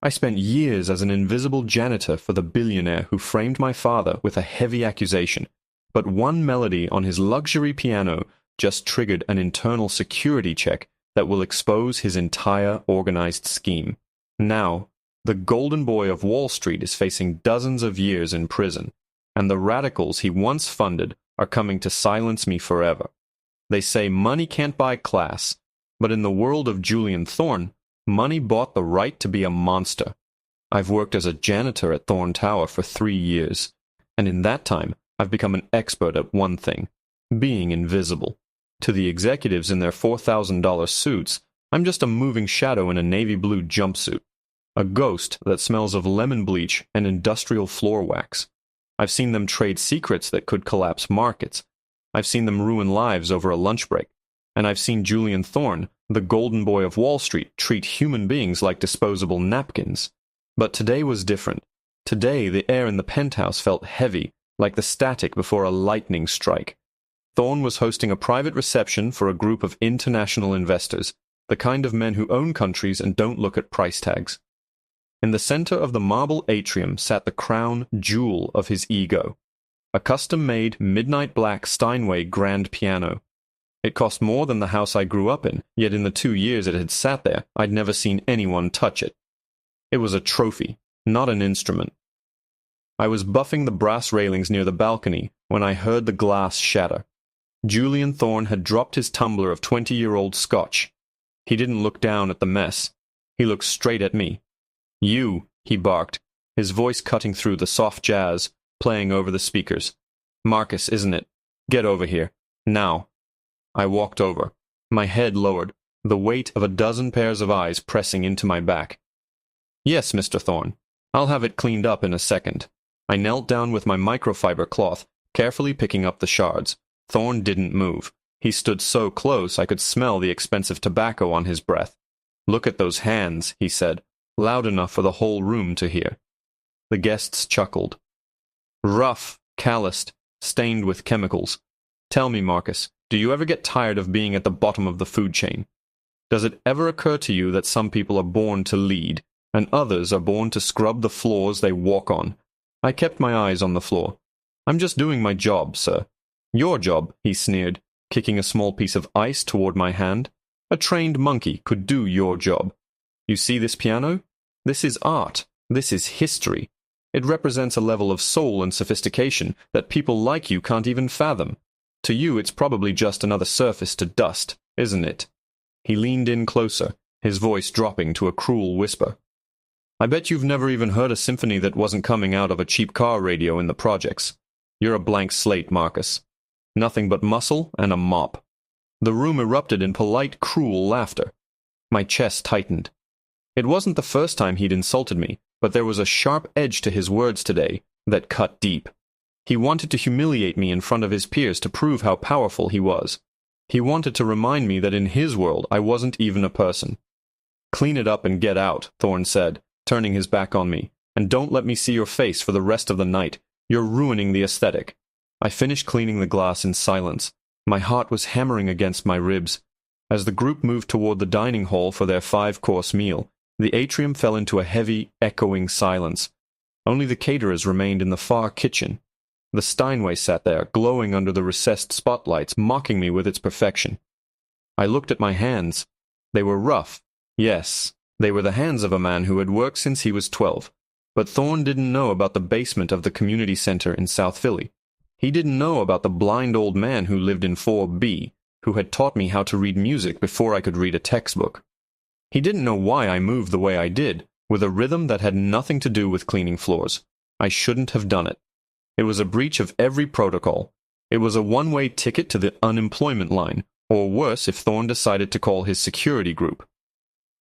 I spent years as an invisible janitor for the billionaire who framed my father with a heavy accusation, but one melody on his luxury piano just triggered an internal security check that will expose his entire organized scheme. Now, the golden boy of Wall Street is facing dozens of years in prison, and the radicals he once funded are coming to silence me forever. They say money can't buy class, but in the world of Julian Thorne, money bought the right to be a monster. I've worked as a janitor at Thorne Tower for 3 years, and in that time, I've become an expert at one thing: being invisible. To the executives in their $4,000 suits, I'm just a moving shadow in a navy blue jumpsuit, a ghost that smells of lemon bleach and industrial floor wax. I've seen them trade secrets that could collapse markets. I've seen them ruin lives over a lunch break. And I've seen Julian Thorne, the golden boy of Wall Street, treat human beings like disposable napkins. But today was different. Today, the air in the penthouse felt heavy, like the static before a lightning strike. Thorne was hosting a private reception for a group of international investors, the kind of men who own countries and don't look at price tags. In the center of the marble atrium sat the crown jewel of his ego, a custom-made midnight black Steinway grand piano. It cost more than the house I grew up in, yet in the 2 years it had sat there, I'd never seen anyone touch it. It was a trophy, not an instrument. I was buffing the brass railings near the balcony when I heard the glass shatter. Julian Thorne had dropped his tumbler of 20-year-old scotch. He didn't look down at the mess. He looked straight at me. "You," he barked, his voice cutting through the soft jazz, playing over the speakers. "Marcus, isn't it? Get over here. Now." I walked over, my head lowered, the weight of a dozen pairs of eyes pressing into my back. "Yes, Mr. Thorne. I'll have it cleaned up in a second." I knelt down with my microfiber cloth, carefully picking up the shards. Thorne didn't move. He stood so close I could smell the expensive tobacco on his breath. "Look at those hands," he said, loud enough for the whole room to hear. The guests chuckled. "Rough, calloused, stained with chemicals. Tell me, Marcus, do you ever get tired of being at the bottom of the food chain? Does it ever occur to you that some people are born to lead, and others are born to scrub the floors they walk on?" I kept my eyes on the floor. "I'm just doing my job, sir." "Your job," he sneered, kicking a small piece of ice toward my hand. "A trained monkey could do your job. You see this piano? This is art. This is history. It represents a level of soul and sophistication that people like you can't even fathom. To you, it's probably just another surface to dust, isn't it?" He leaned in closer, his voice dropping to a cruel whisper. "I bet you've never even heard a symphony that wasn't coming out of a cheap car radio in the projects. You're a blank slate, Marcus. Nothing but muscle and a mop." The room erupted in polite, cruel laughter. My chest tightened. It wasn't the first time he'd insulted me, but there was a sharp edge to his words today that cut deep. He wanted to humiliate me in front of his peers to prove how powerful he was. He wanted to remind me that in his world I wasn't even a person. "Clean it up and get out," Thorne said, turning his back on me, "and don't let me see your face for the rest of the night. You're ruining the aesthetic." I finished cleaning the glass in silence. My heart was hammering against my ribs. As the group moved toward the dining hall for their 5-course meal, the atrium fell into a heavy, echoing silence. Only the caterers remained in the far kitchen. The Steinway sat there, glowing under the recessed spotlights, mocking me with its perfection. I looked at my hands. They were rough. Yes, they were the hands of a man who had worked since he was 12. But Thorne didn't know about the basement of the community center in South Philly. He didn't know about the blind old man who lived in 4B, who had taught me how to read music before I could read a textbook. He didn't know why I moved the way I did, with a rhythm that had nothing to do with cleaning floors. I shouldn't have done it. It was a breach of every protocol. It was a one-way ticket to the unemployment line, or worse if Thorne decided to call his security group.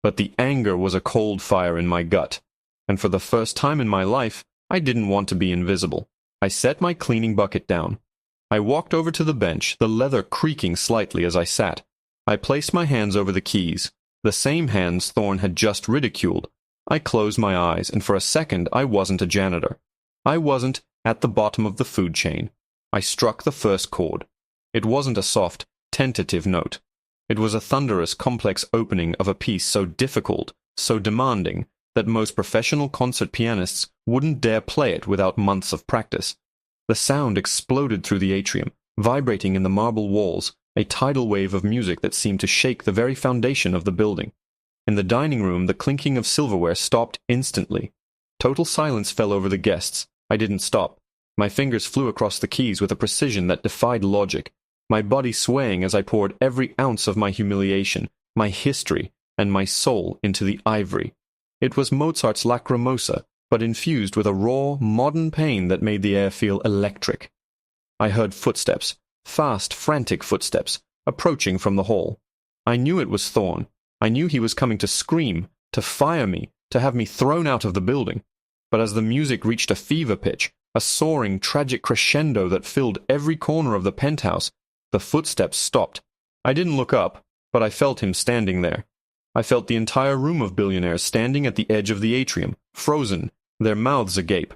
But the anger was a cold fire in my gut, and for the first time in my life, I didn't want to be invisible. I set my cleaning bucket down. I walked over to the bench, the leather creaking slightly as I sat. I placed my hands over the keys, the same hands Thorne had just ridiculed. I closed my eyes, and for a second I wasn't a janitor. I wasn't at the bottom of the food chain. I struck the first chord. It wasn't a soft, tentative note. It was a thunderous, complex opening of a piece so difficult, so demanding, that most professional concert pianists wouldn't dare play it without months of practice. The sound exploded through the atrium, vibrating in the marble walls, a tidal wave of music that seemed to shake the very foundation of the building. In the dining room, the clinking of silverware stopped instantly. Total silence fell over the guests. I didn't stop. My fingers flew across the keys with a precision that defied logic, my body swaying as I poured every ounce of my humiliation, my history, and my soul into the ivory. It was Mozart's Lacrimosa, but infused with a raw, modern pain that made the air feel electric. I heard footsteps, fast, frantic footsteps, approaching from the hall. I knew it was Thorn. I knew he was coming to scream, to fire me, to have me thrown out of the building. But as the music reached a fever pitch, a soaring, tragic crescendo that filled every corner of the penthouse, the footsteps stopped. I didn't look up, but I felt him standing there. I felt the entire room of billionaires standing at the edge of the atrium, frozen, their mouths agape.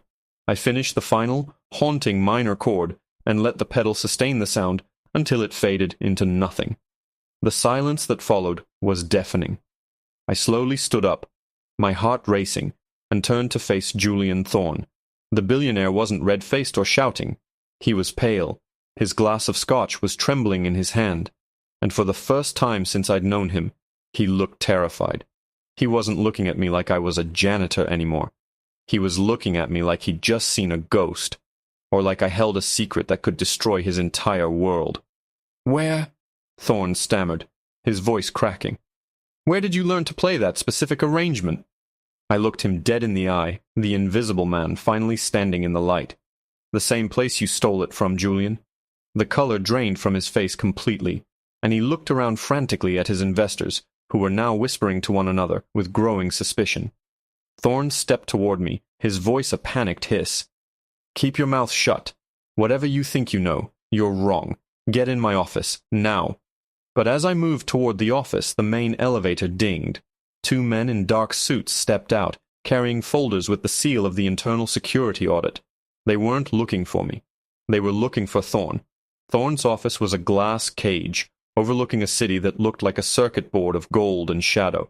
I finished the final, haunting minor chord, and let the pedal sustain the sound until it faded into nothing. The silence that followed was deafening. I slowly stood up, my heart racing, and turned to face Julian Thorne. The billionaire wasn't red-faced or shouting. He was pale. His glass of scotch was trembling in his hand, and for the first time since I'd known him, he looked terrified. He wasn't looking at me like I was a janitor anymore. He was looking at me like he'd just seen a ghost, or like I held a secret that could destroy his entire world. "Where?" Thorne stammered, his voice cracking. "Where did you learn to play that specific arrangement?" I looked him dead in the eye, the invisible man finally standing in the light. "The same place you stole it from, Julian." The color drained from his face completely, and he looked around frantically at his investors, who were now whispering to one another with growing suspicion. Thorne stepped toward me, his voice a panicked hiss. "Keep your mouth shut. Whatever you think you know, you're wrong. Get in my office, now." But as I moved toward the office, the main elevator dinged. 2 men in dark suits stepped out, carrying folders with the seal of the internal security audit. They weren't looking for me. They were looking for Thorne. Thorne's office was a glass cage, overlooking a city that looked like a circuit board of gold and shadow.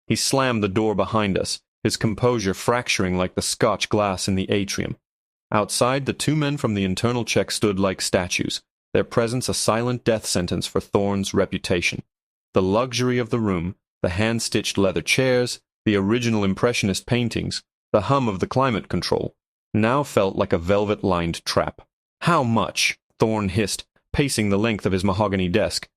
He slammed the door behind us, his composure fracturing like the Scotch glass in the atrium. Outside, the 2 men from the internal check stood like statues, their presence a silent death sentence for Thorne's reputation. The luxury of the room, the hand-stitched leather chairs, the original impressionist paintings, the hum of the climate control, now felt like a velvet-lined trap. "How much?" Thorne hissed, pacing the length of his mahogany desk.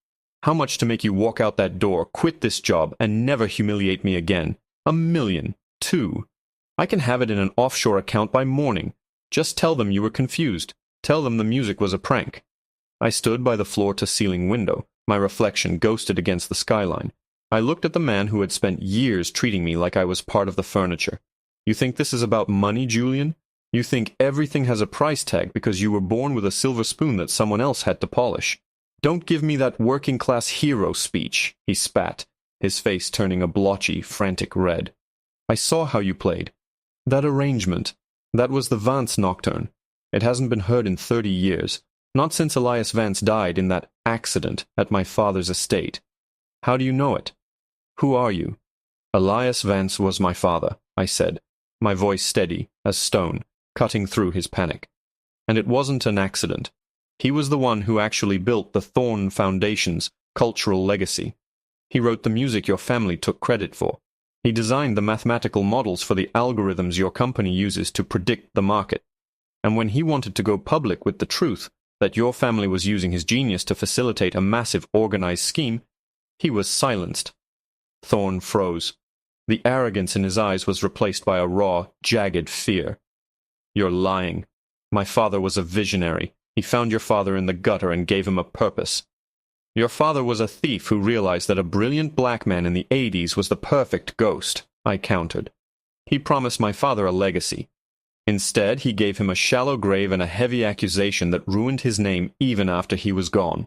"How much to make you walk out that door, quit this job, and never humiliate me again? $1 million. 2. I can have it in an offshore account by morning. Just tell them you were confused. Tell them the music was a prank." I stood by the floor-to-ceiling window, my reflection ghosted against the skyline. I looked at the man who had spent years treating me like I was part of the furniture. "You think this is about money, Julian? You think everything has a price tag because you were born with a silver spoon that someone else had to polish? Don't give me that working-class hero speech," he spat, his face turning a blotchy, frantic red. "I saw how you played. That arrangement, that was the Vance Nocturne. It hasn't been heard in 30 years, not since Elias Vance died in that accident at my father's estate. How do you know it? Who are you?" "Elias Vance was my father," I said, my voice steady as stone, cutting through his panic. "And it wasn't an accident. He was the one who actually built the Thorne Foundation's cultural legacy. He wrote the music your family took credit for. He designed the mathematical models for the algorithms your company uses to predict the market. And when he wanted to go public with the truth that your family was using his genius to facilitate a massive organized scheme, he was silenced." Thorne froze. The arrogance in his eyes was replaced by a raw, jagged fear. "You're lying. My father was a visionary. He found your father in the gutter and gave him a purpose. Your father was a thief who realized that a brilliant black man in the 80s was the perfect ghost," I countered. "He promised my father a legacy. Instead, he gave him a shallow grave and a heavy accusation that ruined his name even after he was gone.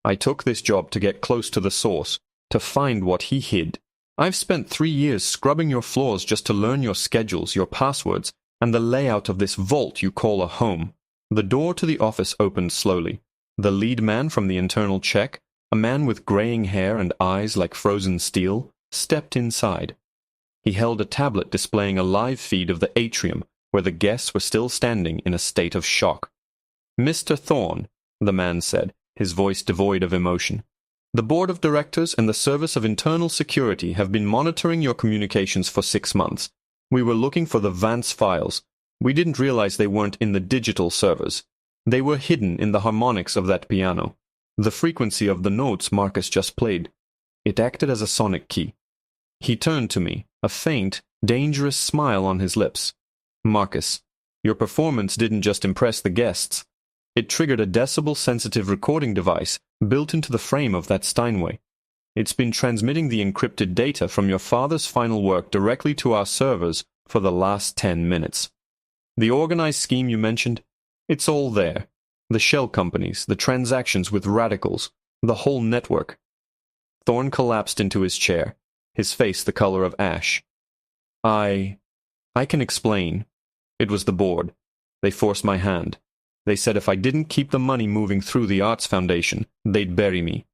I took this job to get close to the source, to find what he hid. I've spent 3 years scrubbing your floors just to learn your schedules, your passwords, and the layout of this vault you call a home." The door to the office opened slowly. The lead man from the internal check, a man with graying hair and eyes like frozen steel, stepped inside. He held a tablet displaying a live feed of the atrium, where the guests were still standing in a state of shock. "Mr. Thorne," the man said, his voice devoid of emotion, "the Board of Directors and the Service of Internal Security have been monitoring your communications for 6 months. We were looking for the Vance files. We didn't realize they weren't in the digital servers. They were hidden in the harmonics of that piano. The frequency of the notes Marcus just played. It acted as a sonic key." He turned to me, a faint, dangerous smile on his lips. "Marcus, your performance didn't just impress the guests. It triggered a decibel-sensitive recording device built into the frame of that Steinway. It's been transmitting the encrypted data from your father's final work directly to our servers for the last 10 minutes. The organized scheme you mentioned, it's all there. The shell companies, the transactions with radicals, the whole network." Thorne collapsed into his chair, his face the color of ash. I can explain. It was the board. They forced my hand. They said if I didn't keep the money moving through the Arts Foundation, they'd bury me.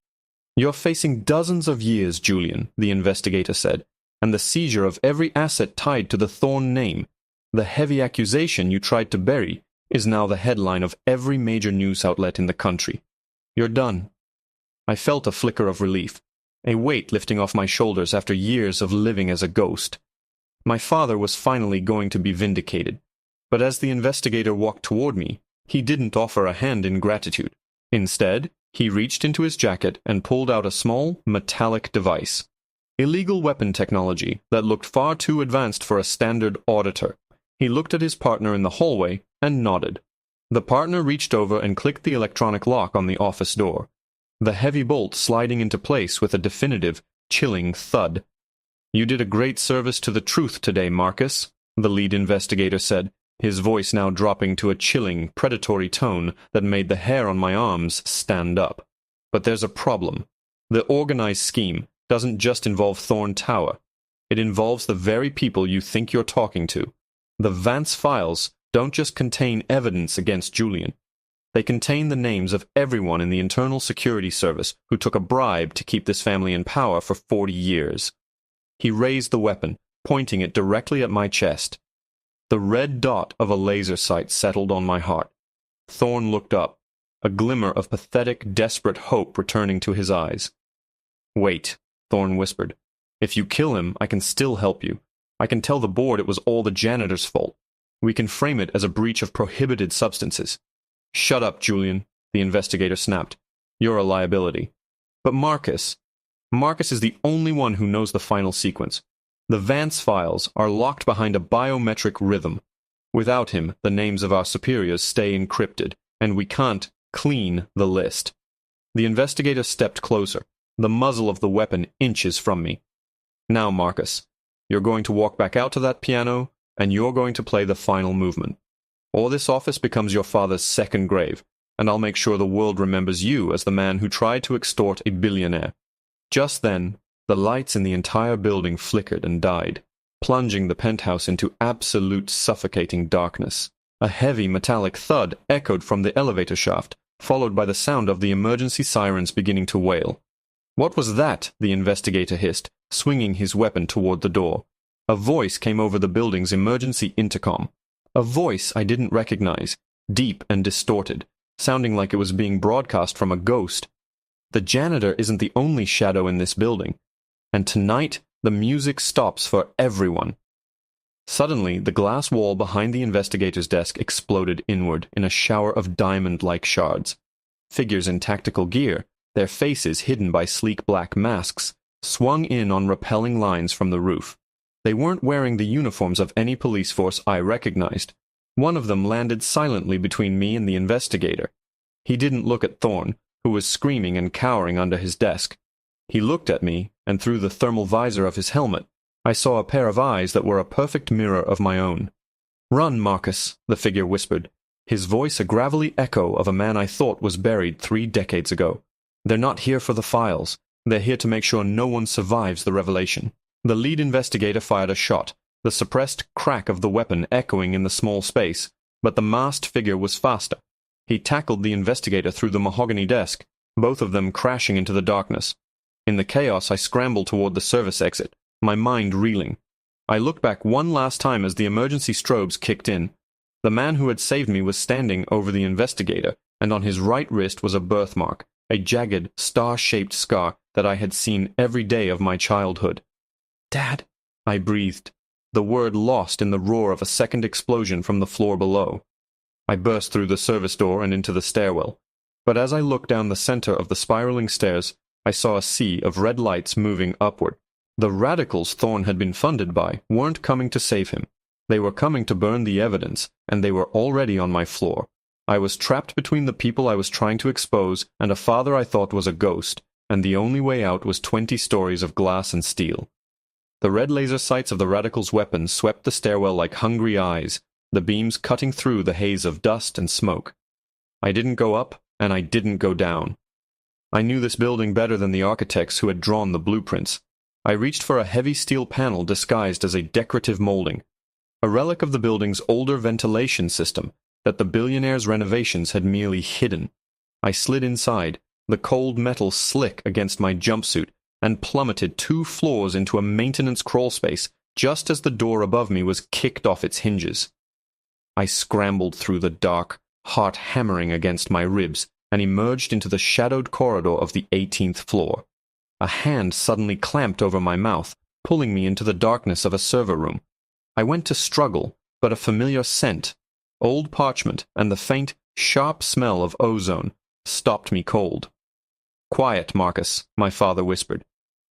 "You're facing dozens of years, Julian," the investigator said, "and the seizure of every asset tied to the Thorne name. The heavy accusation you tried to bury is now the headline of every major news outlet in the country. You're done." I felt a flicker of relief, a weight lifting off my shoulders after years of living as a ghost. My father was finally going to be vindicated, but as the investigator walked toward me, he didn't offer a hand in gratitude. Instead, he reached into his jacket and pulled out a small, metallic device. Illegal weapon technology that looked far too advanced for a standard auditor. He looked at his partner in the hallway and nodded. The partner reached over and clicked the electronic lock on the office door, the heavy bolt sliding into place with a definitive, chilling thud. "You did a great service to the truth today, Marcus," the lead investigator said, his voice now dropping to a chilling, predatory tone that made the hair on my arms stand up. "But there's a problem. The organized scheme doesn't just involve Thorne Tower. It involves the very people you think you're talking to. The Vance files don't just contain evidence against Julian. They contain the names of everyone in the Internal Security Service who took a bribe to keep this family in power for 40 years. He raised the weapon, pointing it directly at my chest. The red dot of a laser sight settled on my heart. Thorne looked up, a glimmer of pathetic, desperate hope returning to his eyes. "Wait," Thorne whispered. "If you kill him, I can still help you. I can tell the board it was all the janitor's fault. We can frame it as a breach of prohibited substances." "Shut up, Julian," the investigator snapped. "You're a liability." "But Marcus is the only one who knows the final sequence. The Vance files are locked behind a biometric rhythm. Without him, the names of our superiors stay encrypted, and we can't clean the list." The investigator stepped closer, the muzzle of the weapon inches from me. "Now, Marcus, you're going to walk back out to that piano, and you're going to play the final movement. Or this office becomes your father's second grave, and I'll make sure the world remembers you as the man who tried to extort a billionaire." Just then, the lights in the entire building flickered and died, plunging the penthouse into absolute suffocating darkness. A heavy metallic thud echoed from the elevator shaft, followed by the sound of the emergency sirens beginning to wail. "What was that?" the investigator hissed, swinging his weapon toward the door. A voice came over the building's emergency intercom. A voice I didn't recognize, deep and distorted, sounding like it was being broadcast from a ghost. The janitor isn't the only shadow in this building, and tonight the music stops for everyone. Suddenly, the glass wall behind the investigator's desk exploded inward in a shower of diamond-like shards. Figures in tactical gear, their faces hidden by sleek black masks, swung in on repelling lines from the roof. They weren't wearing the uniforms of any police force I recognized. One of them landed silently between me and the investigator. He didn't look at Thorne, who was screaming and cowering under his desk. He looked at me, and through the thermal visor of his helmet, I saw a pair of eyes that were a perfect mirror of my own. "Run, Marcus," the figure whispered, his voice a gravelly echo of a man I thought was buried 3 decades ago. "They're not here for the files. They're here to make sure no one survives the revelation." The lead investigator fired a shot, the suppressed crack of the weapon echoing in the small space, but the masked figure was faster. He tackled the investigator through the mahogany desk, both of them crashing into the darkness. In the chaos, I scrambled toward the service exit, my mind reeling. I looked back one last time as the emergency strobes kicked in. The man who had saved me was standing over the investigator, and on his right wrist was a birthmark, a jagged, star-shaped scar that I had seen every day of my childhood. "Dad," I breathed, the word lost in the roar of a second explosion from the floor below. I burst through the service door and into the stairwell. But as I looked down the center of the spiraling stairs, I saw a sea of red lights moving upward. The radicals Thorne had been funded by weren't coming to save him. They were coming to burn the evidence, and they were already on my floor. I was trapped between the people I was trying to expose and a father I thought was a ghost, and the only way out was 20 stories of glass and steel. The red laser sights of the radicals' weapons swept the stairwell like hungry eyes, the beams cutting through the haze of dust and smoke. I didn't go up, and I didn't go down. I knew this building better than the architects who had drawn the blueprints. I reached for a heavy steel panel disguised as a decorative molding, a relic of the building's older ventilation system that the billionaire's renovations had merely hidden. I slid inside, the cold metal slick against my jumpsuit, and plummeted 2 floors into a maintenance crawlspace just as the door above me was kicked off its hinges. I scrambled through the dark, heart hammering against my ribs, and emerged into the shadowed corridor of the 18th floor. A hand suddenly clamped over my mouth, pulling me into the darkness of a server room. I went to struggle, but a familiar scent, old parchment, and the faint, sharp smell of ozone stopped me cold. "Quiet, Marcus," my father whispered.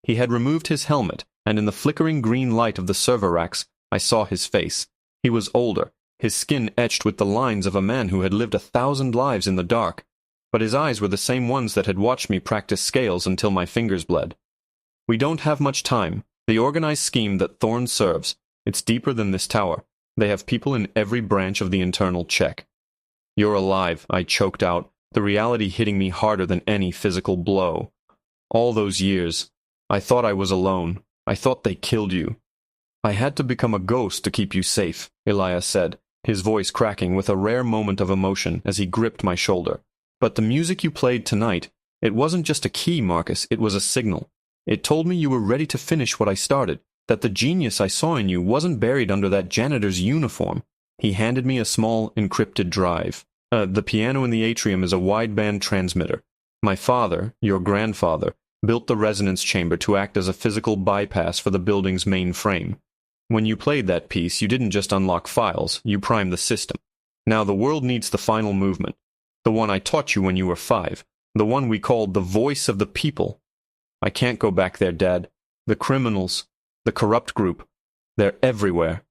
He had removed his helmet, and in the flickering green light of the server racks, I saw his face. He was older, his skin etched with the lines of a man who had lived 1,000 lives in the dark, but his eyes were the same ones that had watched me practice scales until my fingers bled. "We don't have much time. The organized scheme that Thorne serves, it's deeper than this tower. They have people in every branch of the internal check." "You're alive," I choked out, the reality hitting me harder than any physical blow. "All those years, I thought I was alone. I thought they killed you." "I had to become a ghost to keep you safe," Elias said, his voice cracking with a rare moment of emotion as he gripped my shoulder. "But the music you played tonight, it wasn't just a key, Marcus, it was a signal. It told me you were ready to finish what I started, that the genius I saw in you wasn't buried under that janitor's uniform." He handed me a small, encrypted drive. "The piano in the atrium is a wideband transmitter. My father, your grandfather, built the resonance chamber to act as a physical bypass for the building's main frame. When you played that piece, you didn't just unlock files, you primed the system. Now the world needs the final movement. The one I taught you when you were 5. The one we called the voice of the people. I can't go back there, Dad. The criminals, the corrupt group, they're everywhere.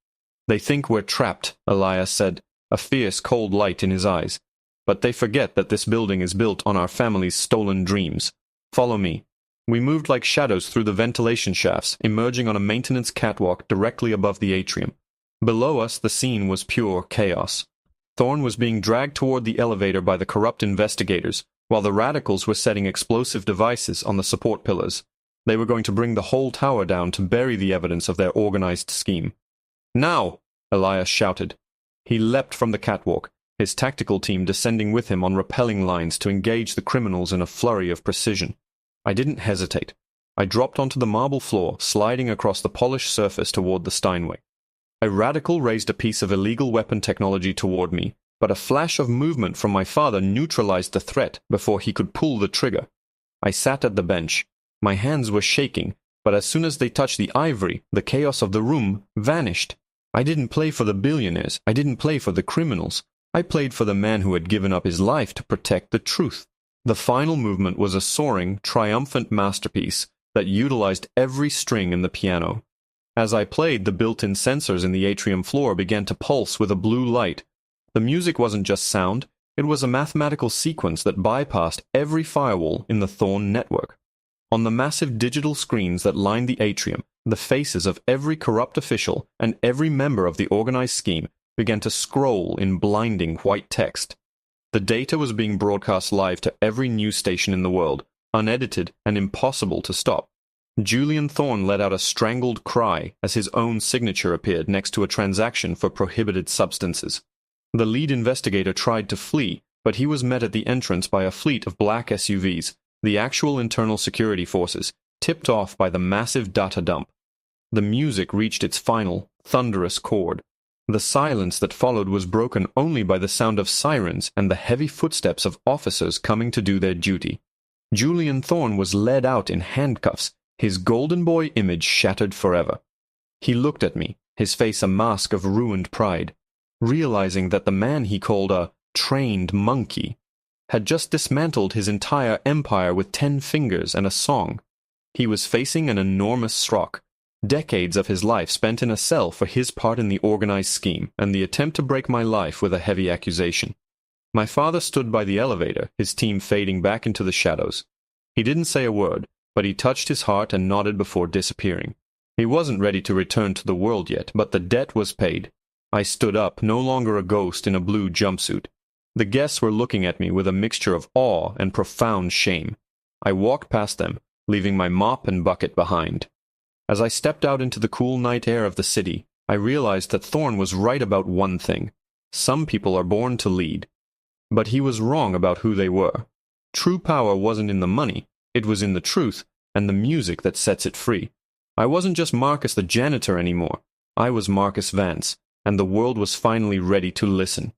They think we're trapped," Elias said, a fierce cold light in his eyes. "But they forget that this building is built on our family's stolen dreams. Follow me." We moved like shadows through the ventilation shafts, emerging on a maintenance catwalk directly above the atrium. Below us, the scene was pure chaos. Thorne was being dragged toward the elevator by the corrupt investigators, while the radicals were setting explosive devices on the support pillars. They were going to bring the whole tower down to bury the evidence of their organized scheme. "Now!" Elias shouted. He leapt from the catwalk, his tactical team descending with him on rappelling lines to engage the criminals in a flurry of precision. I didn't hesitate. I dropped onto the marble floor, sliding across the polished surface toward the Steinway. A radical raised a piece of illegal weapon technology toward me, but a flash of movement from my father neutralized the threat before he could pull the trigger. I sat at the bench. My hands were shaking, but as soon as they touched the ivory, the chaos of the room vanished. I didn't play for the billionaires. I didn't play for the criminals. I played for the man who had given up his life to protect the truth. The final movement was a soaring, triumphant masterpiece that utilized every string in the piano. As I played, the built-in sensors in the atrium floor began to pulse with a blue light. The music wasn't just sound, it was a mathematical sequence that bypassed every firewall in the Thorne network. On the massive digital screens that lined the atrium, the faces of every corrupt official and every member of the organized scheme began to scroll in blinding white text. The data was being broadcast live to every news station in the world, unedited and impossible to stop. Julian Thorne let out a strangled cry as his own signature appeared next to a transaction for prohibited substances. The lead investigator tried to flee, but he was met at the entrance by a fleet of black SUVs, the actual internal security forces, tipped off by the massive data dump. The music reached its final, thunderous chord. The silence that followed was broken only by the sound of sirens and the heavy footsteps of officers coming to do their duty. Julian Thorne was led out in handcuffs, his golden boy image shattered forever. He looked at me, his face a mask of ruined pride, realizing that the man he called a trained monkey had just dismantled his entire empire with 10 fingers and a song. He was facing an enormous stroke, decades of his life spent in a cell for his part in the organized scheme and the attempt to break my life with a heavy accusation. My father stood by the elevator, his team fading back into the shadows. He didn't say a word, but he touched his heart and nodded before disappearing. He wasn't ready to return to the world yet, but the debt was paid. I stood up, no longer a ghost in a blue jumpsuit. The guests were looking at me with a mixture of awe and profound shame. I walked past them, leaving my mop and bucket behind. As I stepped out into the cool night air of the city, I realized that Thorne was right about one thing. Some people are born to lead. But he was wrong about who they were. True power wasn't in the money, it was in the truth and the music that sets it free. I wasn't just Marcus the janitor anymore. I was Marcus Vance, and the world was finally ready to listen.